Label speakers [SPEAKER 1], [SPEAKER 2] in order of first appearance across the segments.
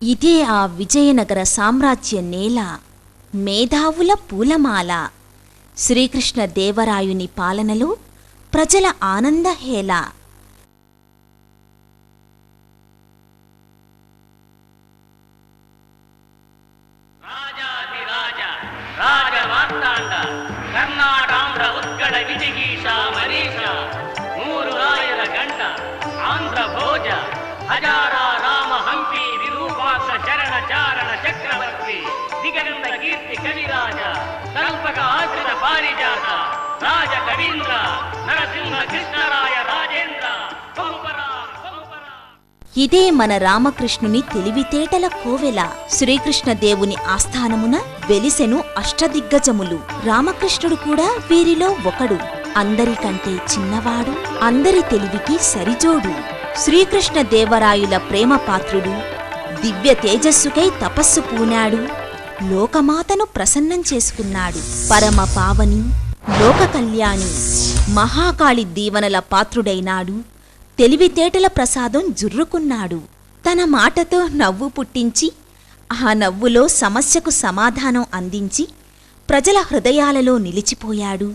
[SPEAKER 1] ఇదే ఆ విజయనగర సామ్రాజ్య నేల, మేధావుల పూలమాల. శ్రీకృష్ణ దేవరాయుని పాలనలో ప్రజల ఆనందహేళ. ఇదే మన రామకృష్ణుని తెలివితేటల కోవెల. శ్రీకృష్ణదేవుని ఆస్థానమున వెలిసెను అష్టదిగ్గజములు. రామకృష్ణుడు కూడా వీరిలో ఒకడు. అందరికంటే చిన్నవాడు, అందరి తెలివికి సరిజోడు. శ్రీకృష్ణదేవరాయుల ప్రేమపాత్రుడు, దివ్య తేజస్సుకై తపస్సు పూనాడు. లోకమాతను ప్రసన్నం చేసుకున్నాడు. పరమ పావని, లోక కళ్యాణి, మహాకాళి దీవనల పాత్రుడైనాడు. తెలివితేటల ప్రసాదం జుర్రుకున్నాడు. తన మాటతో నవ్వు పుట్టించి, ఆ నవ్వులో సమస్యకు సమాధానం అందించి ప్రజల హృదయాలలో నిలిచిపోయాడు.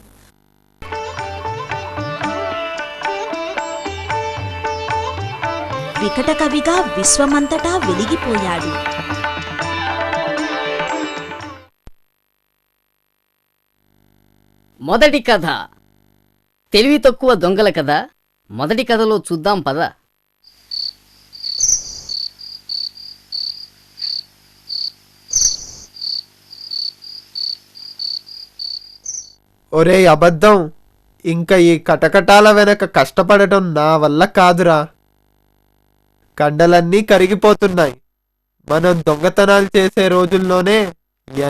[SPEAKER 1] వికటకవిగా విశ్వమంతటా వెలిగిపోయాడు.
[SPEAKER 2] మొదటి కథ తెలివి తక్కువ దొంగల కథ. మొదటి కథలో చూద్దాం పద.
[SPEAKER 3] ఒరే అబద్ధం, ఇంకా ఈ కటకటాల వెనక కష్టపడటం నా వల్ల కాదురా. కండలన్నీ కరిగిపోతున్నాయి. మనం దొంగతనాలు చేసే రోజుల్లోనే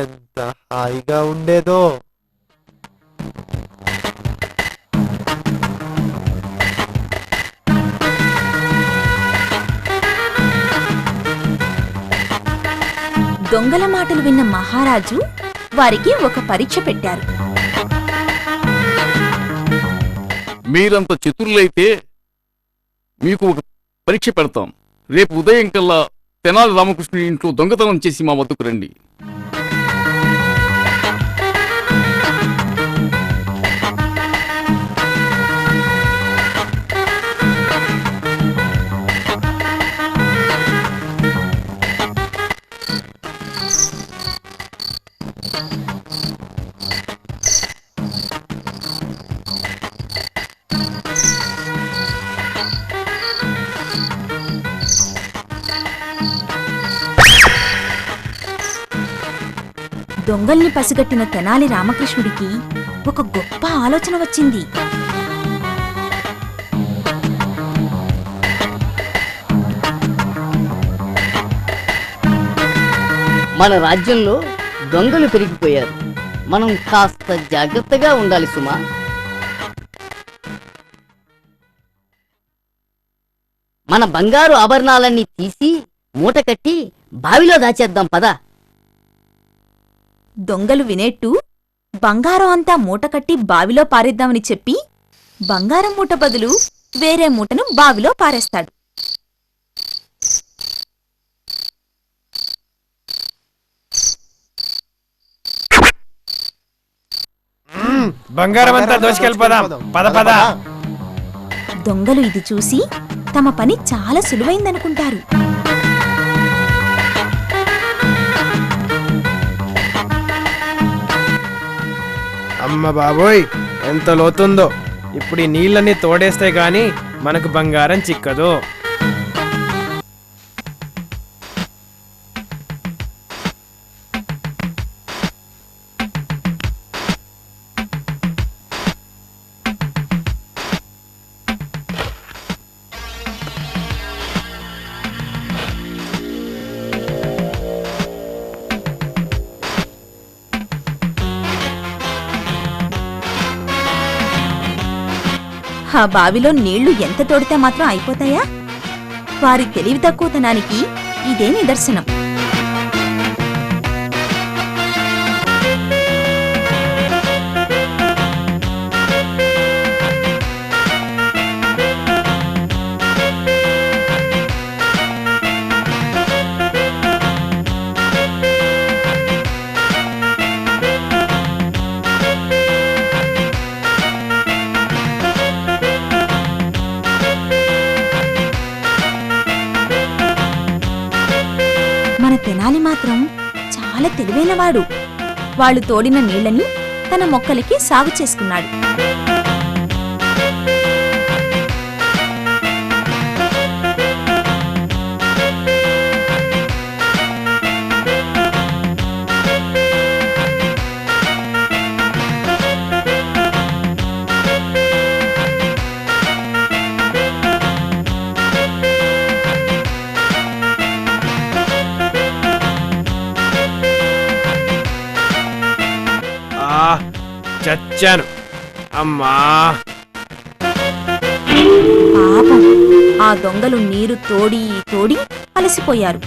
[SPEAKER 3] ఎంత హాయిగా ఉండేదో.
[SPEAKER 1] దొంగల మాటలు విన్న మహారాజు వారికి ఒక పరీక్ష పెట్టారు.
[SPEAKER 4] మీరంత చతురులైతే మీకు ఒక పరీక్ష పెడతాం. రేపు ఉదయం కల్లా తెనాలి రామకృష్ణుడి ఇంట్లో దొంగతనం చేసి మా వద్దకు రండి.
[SPEAKER 1] దొంగల్ని పసిగట్టిన తెనాలి రామకృష్ణుడికి ఒక గొప్ప ఆలోచన వచ్చింది.
[SPEAKER 2] మన రాజ్యంలో దొంగలు పెరిగిపోయారు. మనం కాస్త జాగ్రత్తగా ఉండాలి సుమా. మన బంగారు ఆభరణాలన్నీ తీసి మూట కట్టి బావిలో దాచేద్దాం పద.
[SPEAKER 1] దొంగలు వినేట్టు బంగారం అంతా మూటకట్టి బావిలో పారేద్దామని చెప్పి బంగారం మూట బదులు వేరే మూటను బావిలో పారేస్తాడు.
[SPEAKER 5] బంగారం అంతా దోచుకెళ్ళిపోదాం పద పద.
[SPEAKER 1] దొంగలు ఇది చూసి తమ పని చాలా సులువైందనుకుంటారు.
[SPEAKER 5] అమ్మ బాబోయ్, ఎంత లోతుందో! ఇప్పుడు ఈ నీళ్ళన్నీ తోడేస్తే గాని మనకు బంగారం చిక్కదు.
[SPEAKER 1] ఆ బావిలో నీళ్లు ఎంత తోడితే మాత్రం అయిపోతాయా? వారి తెలివి తక్కువతనానికి ఇదే నిదర్శనం. తెనాలి మాత్రం చాలా తెలివైనవాడు. వాళ్ళు తోడిన నీళ్ళని తన మొక్కలకి సాగు చేసుకున్నాడు.
[SPEAKER 5] ఆ చచ్చాను అమ్మా.
[SPEAKER 1] పాపం, ఆ దొంగలు నీరు తోడి తోడి అలసిపోయారు.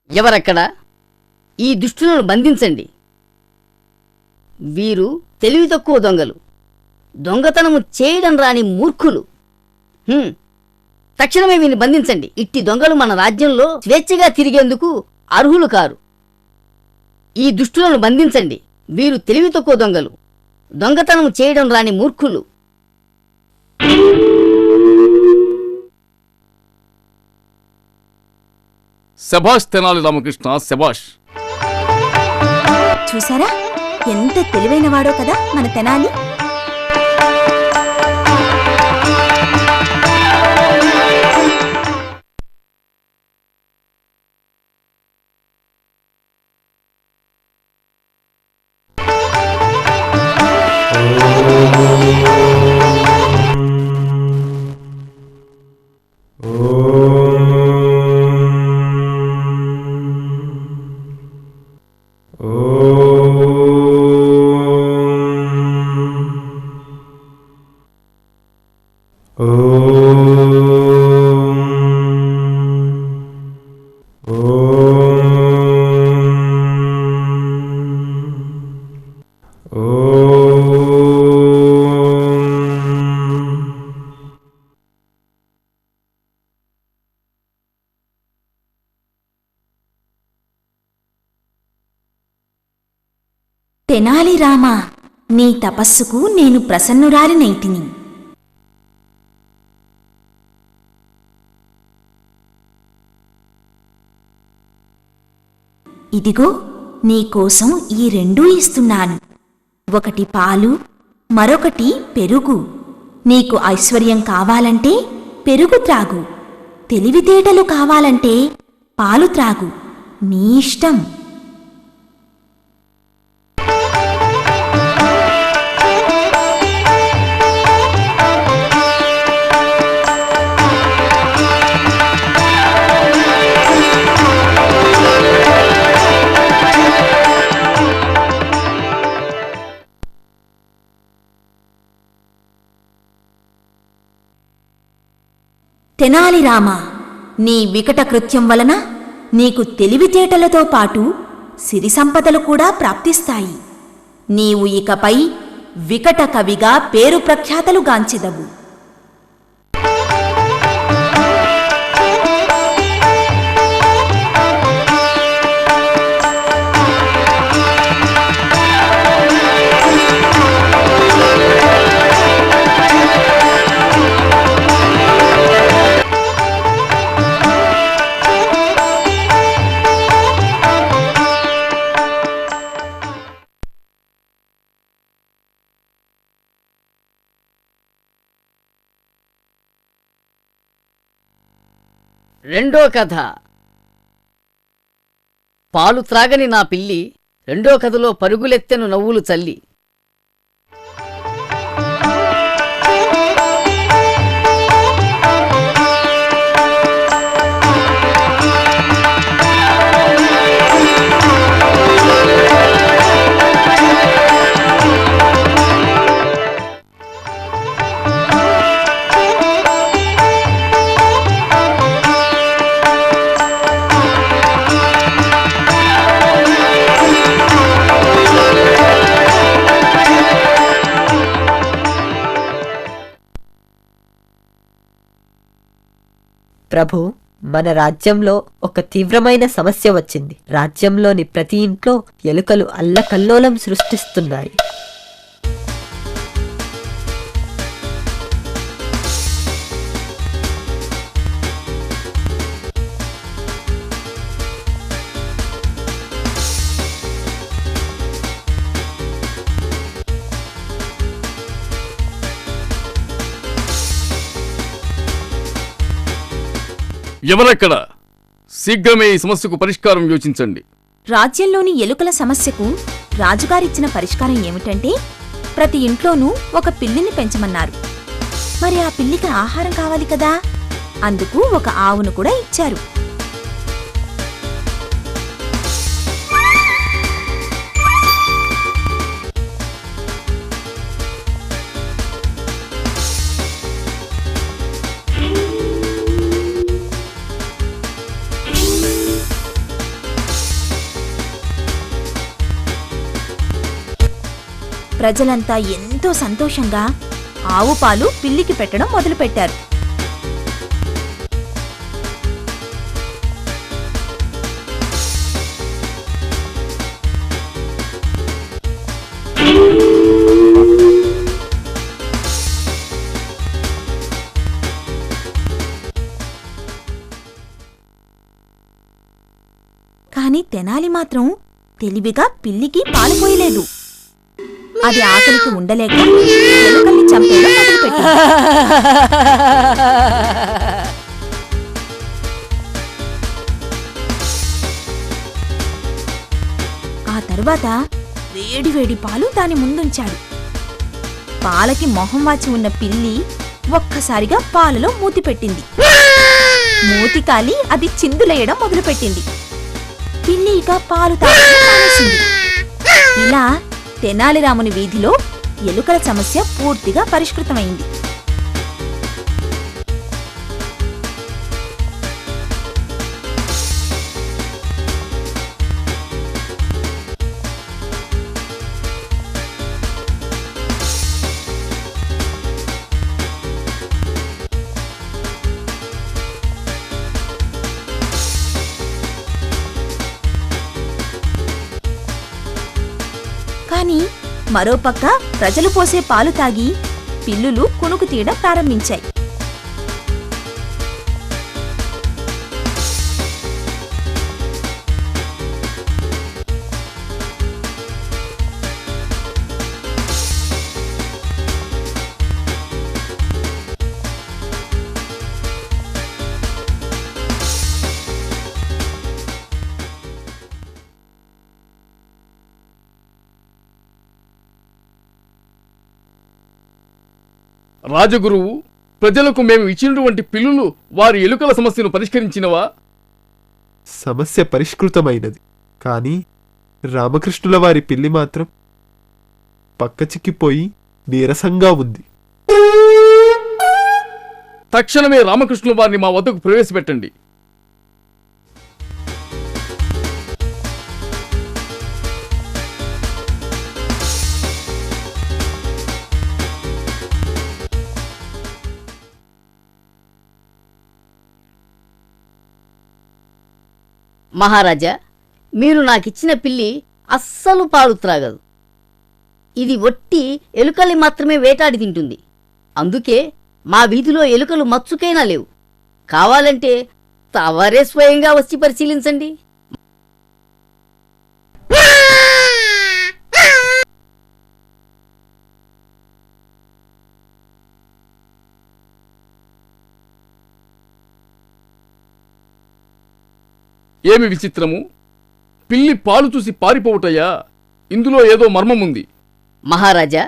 [SPEAKER 2] ఎవరక్కడ? ఈ దుష్టులను బంధించండి. వీరు తెలివి తక్కువ దొంగలు, దొంగతనము చేయడం రాని మూర్ఖులు. తక్షణమే వీరిని బంధించండి. ఇట్టి దొంగలు మన రాజ్యంలో స్వేచ్ఛగా తిరిగేందుకు అర్హులు కారు. ఈ దుష్టులను బంధించండి. వీరు తెలివి తక్కువ దొంగలు, దొంగతనము చేయడం రాని మూర్ఖులు.
[SPEAKER 4] శభాష్ తెనాలి రామకృష్ణ, శభాష్.
[SPEAKER 1] చూసారా ఎంత తెలివైనవాడో కదా మన తెనాలి. తెనాలి రామా, నీ తపస్సుకు నేను ప్రసన్నురాలినైతిని. ఇదిగో నీకోసం ఈ రెండూ ఇస్తున్నాను. ఒకటి పాలు, మరొకటి పెరుగు. నీకు ఐశ్వర్యం కావాలంటే పెరుగు త్రాగు, తెలివితేటలు కావాలంటే పాలు త్రాగు. నీ ఇష్టం. తెనాలి రామా, నీ వికట కృత్యం వలన నీకు తెలివితేటలతో పాటు సిరి సంపదలు కూడా ప్రాప్తిస్తాయి. నీవు ఇకపై వికట కవిగా పేరు ప్రఖ్యాతలు గాంచెదవు.
[SPEAKER 2] రెండో కథ. పాలు త్రాగని నా పిల్లి రెండో కథలో పరుగులెత్తెను నవ్వులు చల్లి.
[SPEAKER 6] ప్రభు, మన రాజ్యంలో ఒక తీవ్రమైన సమస్య వచ్చింది. రాజ్యంలోని ప్రతి ఇంట్లో ఎలుకలు అల్లకల్లోలం సృష్టిస్తున్నాయి.
[SPEAKER 4] ఎవరెక్కడ? శీఘ్రమే ఈ సమస్యకు పరిష్కారం యోచించండి.
[SPEAKER 1] రాజ్యంలోని ఎలుకల సమస్యకు రాజుగారిచ్చిన పరిష్కారం ఏమిటంటే ప్రతి ఇంట్లోనూ ఒక పిల్లిని పెంచమన్నారు. మరి ఆ పిల్లికి ఆహారం కావాలి కదా, అందుకు ఒక ఆవును కూడా ఇచ్చారు. ప్రజలంతా ఎంతో సంతోషంగా ఆవు పాలు పిల్లికి పెట్టడం మొదలుపెట్టారు. కాని తెనాలి మాత్రం తెలివిగా పిల్లికి పాలు పోయలేదు. అది ఆకలికి ఉండలేక ఎలుకల్ని చంపేయడం మొదలుపెట్టింది. ఆ తరువాత వేడివేడి పాలు దాని ముందుంచాడు. పాలకి మొహం వాచి ఉన్న పిల్లి ఒక్కసారిగా పాలలో మూతి పెట్టింది. మూతి కాలి అది చిందులేయడం మొదలుపెట్టింది. పిల్లి ఇక పాలు తాగడం మానేసింది. ఇలా తెనాలిరాముని వీధిలో ఎలుకల సమస్య పూర్తిగా పరిష్కృతమైంది. కాని మరోపక్క ప్రజలు పోసే పాలు తాగి పిల్లులు కునుకు తీయడం ప్రారంభించాయి.
[SPEAKER 4] రాజగురువు, ప్రజలకు మేము ఇచ్చినటువంటి పిల్లులు వారి ఎలుకల సమస్యను పరిష్కరించినవా?
[SPEAKER 3] సమస్య పరిష్కృతమైనది. కానీ రామకృష్ణుల వారి పిల్లి మాత్రం పక్కచిక్కిపోయి నీరసంగా ఉంది.
[SPEAKER 4] తక్షణమే రామకృష్ణుల వారిని మా వద్దకు ప్రవేశపెట్టండి.
[SPEAKER 2] మహారాజా, మీరు నాకిచ్చిన పిల్లి అస్సలు పాలు త్రాగదు. ఇది ఒట్టి ఎలుకల్ని మాత్రమే వేటాడి తింటుంది. అందుకే మా వీధిలో ఎలుకలు మచ్చుకైనా లేవు. కావాలంటే తవరే స్వయంగా వచ్చి పరిశీలించండి.
[SPEAKER 4] ఏమి విచిత్రము! పిల్లి పాలు చూసి పారిపోవుటయా? ఇందులో ఏదో మర్మముంది.
[SPEAKER 2] మహారాజా,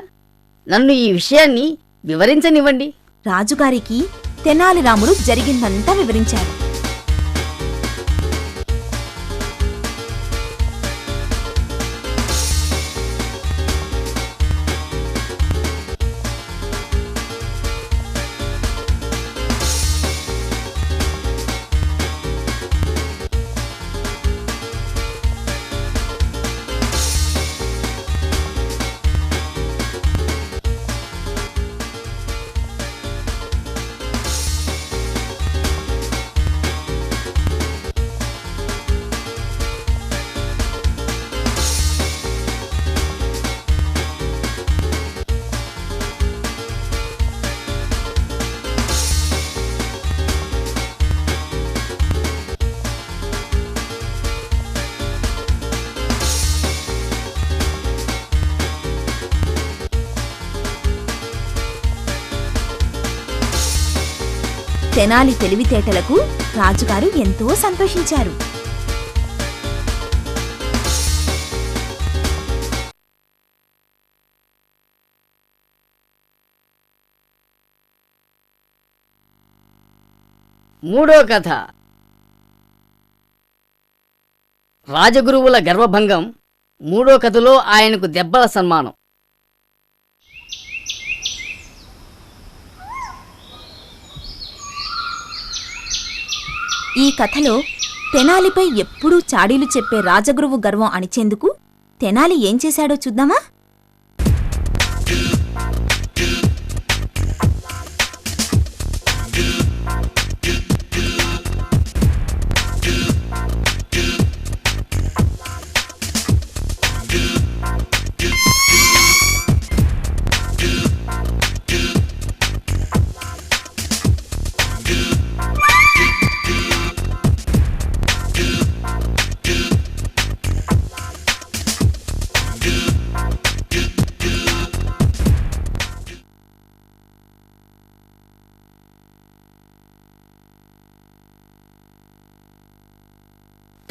[SPEAKER 2] నన్ను ఈ విషయాన్ని వివరించనివ్వండి.
[SPEAKER 1] రాజుగారికి తెనాలిరాముడు జరిగిందంతా వివరించారు. తెనాలి తెలివితేటలకు రాజుగారు ఎంతో సంతోషించారు.
[SPEAKER 2] మూడో కథ రాజగురువుల గర్వభంగం. మూడో కథలో ఆయనకు దెబ్బల సన్మానం.
[SPEAKER 1] ఈ కథలో తెనాలిపై ఎప్పుడూ చాడీలు చెప్పే రాజగురువు గర్వం అణిచేందుకు తెనాలి ఏం చేశాడో చూద్దామా?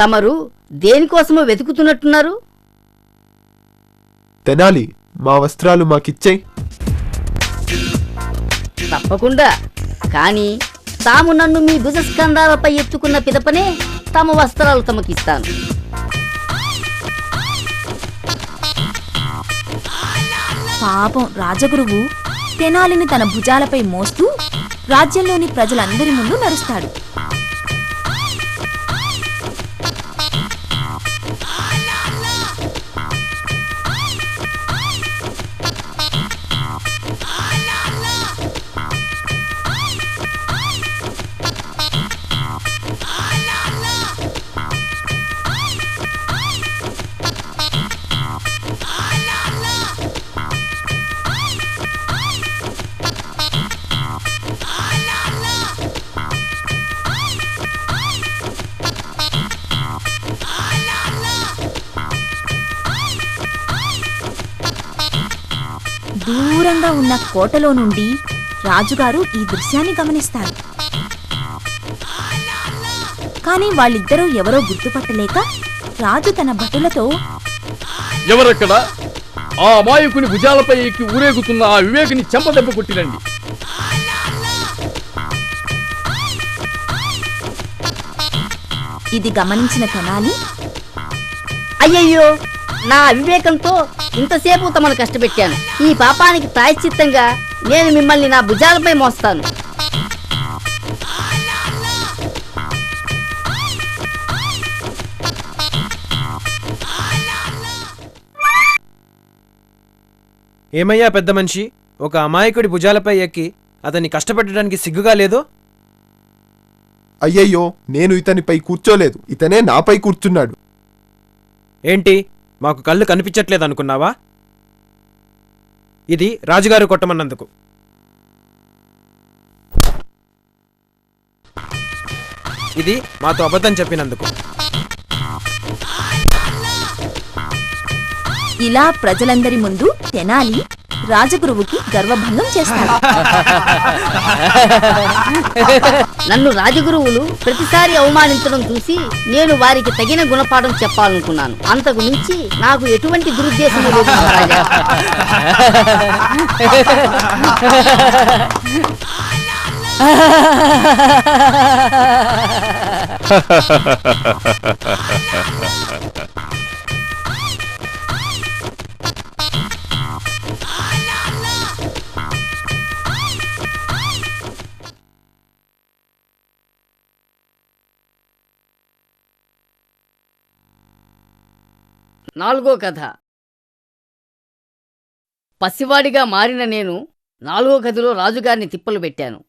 [SPEAKER 2] తమరు దేనికోసమో వెతుకుతున్నట్టున్నారు?
[SPEAKER 3] తెనాలి, మా వస్త్రాలు మాకిచ్చేయ్.
[SPEAKER 2] తప్పకుండా. కానీ తాము నన్ను మీ భుజస్కంధాలపై ఎత్తుకున్న పిదపనే తమ వస్త్రాలు తమకిస్తాను.
[SPEAKER 1] పాపం రాజగురువు తెనాలిని తన భుజాలపై మోస్తూ రాజ్యంలోని ప్రజలందరి ముందు నడుస్తాడు. దూరంగా ఉన్న కోటలో నుండి రాజుగారు ఈ దృశ్యాన్ని గమనిస్తారు. కాని వాళ్ళిద్దరూ ఎవరో గుర్తుపట్టలేక రాజు తన భటులతో,
[SPEAKER 4] ఎవరక్కడ? ఆ అమాయకుని భుజాలపై ఎక్కి ఊరేగుతున్న ఆ వివేకుని చెంపదెబ్బ కొట్టిరండి.
[SPEAKER 1] ఇది గమనించిన తెనాలి,
[SPEAKER 2] అయ్యయ్యో, నా అవివేకంతో ఇంతసేపు తమను కష్టపెట్టాను. ఈ పాపానికి ప్రాయశ్చిత్తంగా నేను మిమ్మల్ని నా భుజాలపై మోస్తాను.
[SPEAKER 5] ఏమయ్యా పెద్ద మనిషి, ఒక అమాయకుడి భుజాలపై ఎక్కి అతన్ని కష్టపెట్టడానికి సిగ్గుగా లేదు?
[SPEAKER 3] అయ్యయ్యో, నేను ఇతనిపై కూర్చోలేదు, ఇతనే నాపై కూర్చున్నాడు.
[SPEAKER 5] ఏంటి, మాకు కళ్ళు కనిపించట్లేదు అనుకున్నావా? ఇది రాజుగారు కొట్టమన్నందుకు. ఇది మాతో అబద్ధం చెప్పినందుకు.
[SPEAKER 1] ఇలా ప్రజలందరి ముందు తెనాలి రాజగురువుకి గర్వభంగం చేస్తాడు.
[SPEAKER 2] నన్ను రాజగురువులు ప్రతిసారి అవమానించడం చూసి నేను వారికి తగిన గుణపాఠం చెప్పాలనుకున్నాను. అంతకు మించి నాకు ఎటువంటి దురుద్దేశం లేదు మహారాజా. నాలుగో కథ. పసివాడిగా మారిన నేను 4వ కథలో రాజుగారిని తిప్పలు పెట్టాను.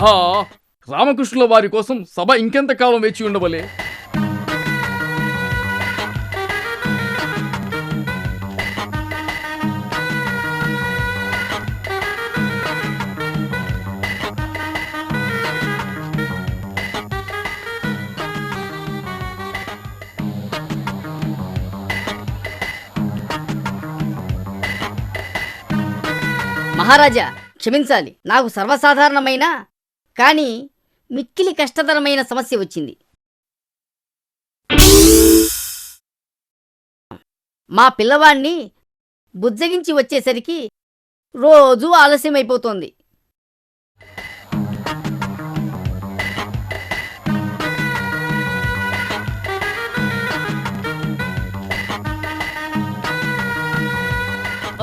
[SPEAKER 4] ఆ రామకృష్ణుల వారి కోసం సభ ఇంకెంతకాలం వేచి ఉండవలే?
[SPEAKER 2] మహారాజా, క్షమించాలి. నాకు సర్వసాధారణమైన కానీ మిక్కిలి కష్టతరమైన సమస్య వచ్చింది. మా పిల్లవాణ్ణి బుజ్జగించి వచ్చేసరికి రోజూ ఆలస్యమైపోతోంది.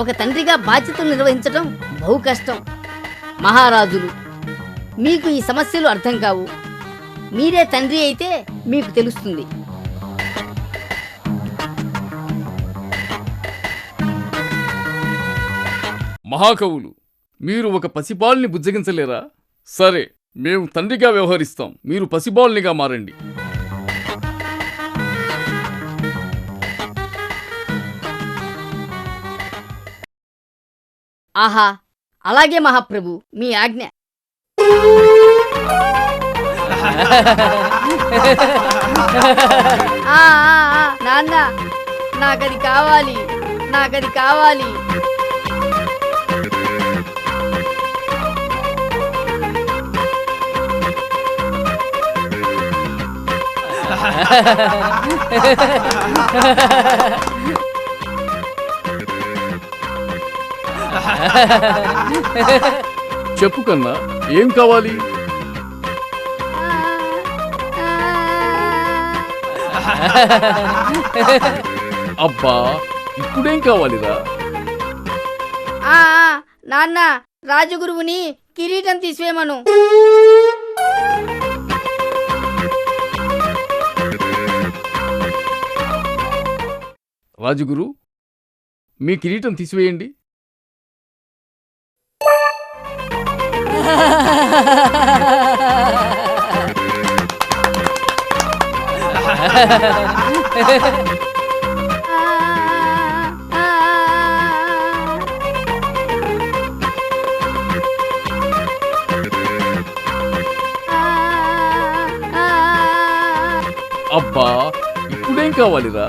[SPEAKER 2] ఒక తండ్రిగా బాధ్యతలు నిర్వహించడం బహు కష్టం. మహారాజులు, మీకు ఈ సమస్యలు అర్థం కావు. మీరే తండ్రి అయితే మీకు తెలుస్తుంది.
[SPEAKER 4] మహాకవులు, మీరు ఒక పసిబాల్ని బుజ్జగించలేరా? సరే, మేము తండ్రిగా వ్యవహరిస్తాం, మీరు పసిబాల్నిగా మారండి.
[SPEAKER 2] ఆహా, అలాగే మహాప్రభు, మీ ఆజ్ఞ. నాన్న, నాకది కావాలి, నాకది కావాలి.
[SPEAKER 4] చెప్పు కన్నా, ఏం కావాలి? అబ్బా, ఇప్పుడేం కావాలిరా?
[SPEAKER 2] నాన్న, రాజగురువుని కిరీటం తీసివేమను.
[SPEAKER 4] రాజుగురు, మీ కిరీటం తీసివేయండి. అబ్బా, ఇప్పుడేం కావాలిరా?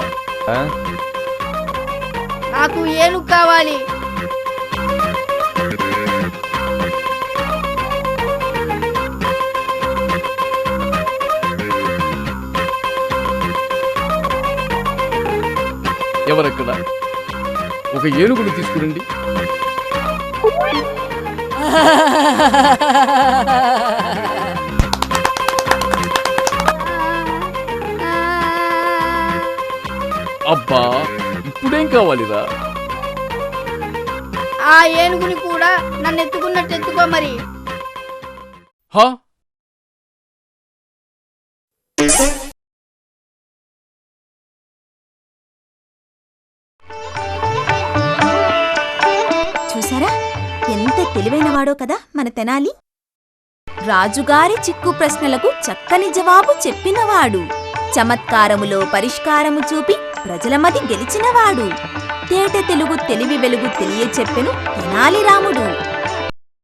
[SPEAKER 2] నాకు ఏనుగు కావాలి.
[SPEAKER 4] ఎవరక్కడ? ఒక ఏనుగును తీసుకురండి. అబ్బా, ఇప్పుడేం కావాలిరా?
[SPEAKER 2] ఆ ఏనుగుని కూడా నన్ను ఎత్తుకున్నట్టు ఎత్తుకో మరి.
[SPEAKER 4] హా,
[SPEAKER 1] చూసారా, ఎంత తెలివైనవాడో కదా మన తెనాలి. రాజుగారి చిక్కు ప్రశ్నలకు చక్కని జవాబు చెప్పినవాడు, చమత్కారములో పరిష్కారము చూపి ప్రజల మది గెలిచినవాడు, తేట తెలుగు తెలివి వెలుగు తెలియచెప్పెను తెనాలి రాముడు.